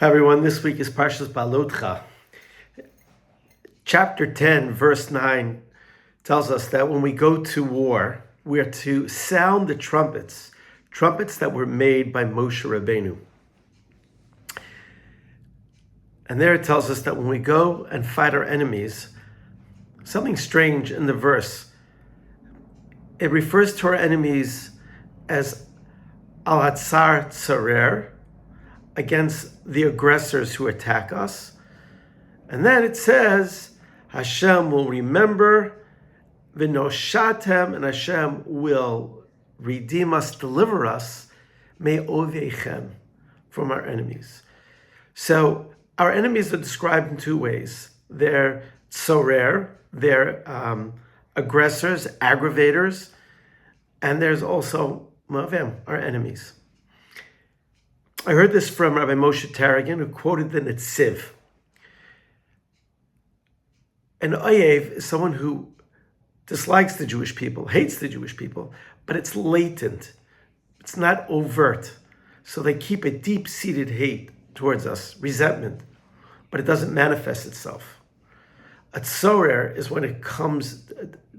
Hi everyone, this week is Parshas Balotcha. Chapter 10, verse 9 tells us that when we go to war, we are to sound the trumpets that were made by Moshe Rabbeinu. And there it tells us that when we go and fight our enemies, something strange in the verse, it refers to our enemies as al-hatzar tzarer, against the aggressors who attack us. And then it says, Hashem will remember, v'noshatem, and Hashem will redeem us, deliver us, me'oveichem, from our enemies. So our enemies are described in two ways. They're tzorer, they're aggressors, aggravators, and there's also mavim, our enemies. I heard this from Rabbi Moshe Drelich, who quoted the Netziv. An oyev is someone who dislikes the Jewish people, hates the Jewish people, but it's latent. It's not overt. So they keep a deep-seated hate towards us, resentment, but it doesn't manifest itself. A tzorer is when it comes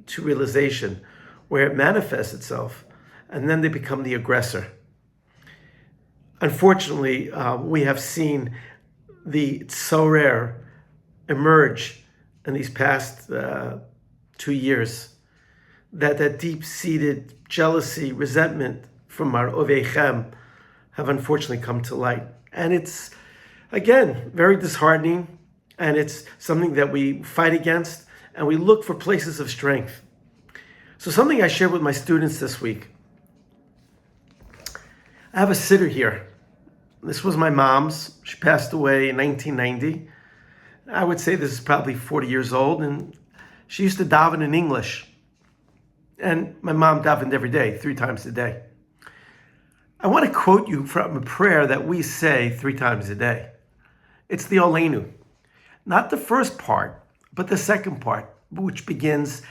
to realization, where it manifests itself, and then they become the aggressor. Unfortunately, we have seen the tzorer emerge in these past 2 years. That deep-seated jealousy, resentment from our oveichem have unfortunately come to light. And it's, again, very disheartening, and it's something that we fight against, and we look for places of strength. So something I shared with my students this week. I have a sitter here. This was my mom's. She passed away in 1990. I would say this is probably 40 years old, and she used to daven in English. And my mom davened every day, 3 times a day. I want to quote you from a prayer that we say 3 times a day. It's the Oleinu. Not the first part, but the second part, which begins,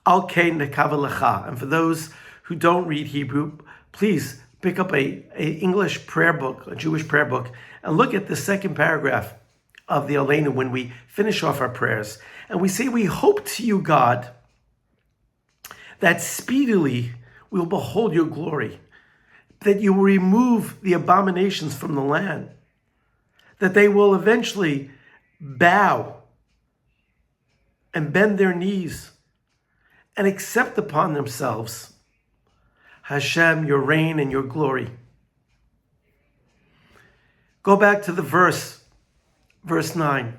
Al Kein Nekava Lecha. And for those who don't read Hebrew, please pick up a English prayer book, a Jewish prayer book, and look at the second paragraph of the Aleinu when we finish off our prayers. And we say, we hope to you, God, that speedily we will behold your glory, that you will remove the abominations from the land, that they will eventually bow and bend their knees and accept upon themselves Hashem, your reign and your glory. Go back to the verse 9.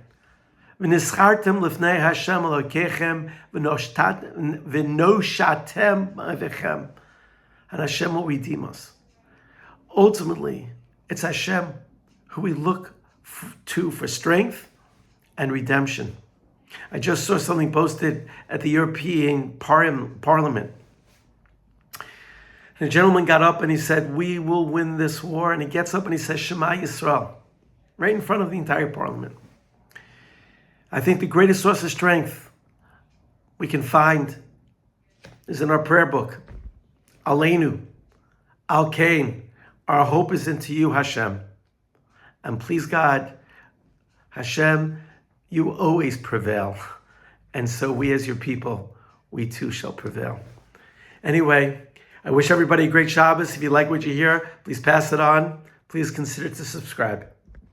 V'nischartem lifnei Hashem Elokechem v'noshatem ma'avechem, and Hashem will redeem us. Ultimately, it's Hashem who we look to for strength and redemption. I just saw something posted at the European Parliament. And a gentleman got up and he said, we will win this war. And he gets up and he says, Shema Yisrael, right in front of the entire parliament. I think the greatest source of strength we can find is in our prayer book. Aleinu, Al Kein, our hope is into you, Hashem. And please God, Hashem, you always prevail. And so we as your people, we too shall prevail. Anyway, I wish everybody a great Shabbos. If you like what you hear, please pass it on. Please consider to subscribe.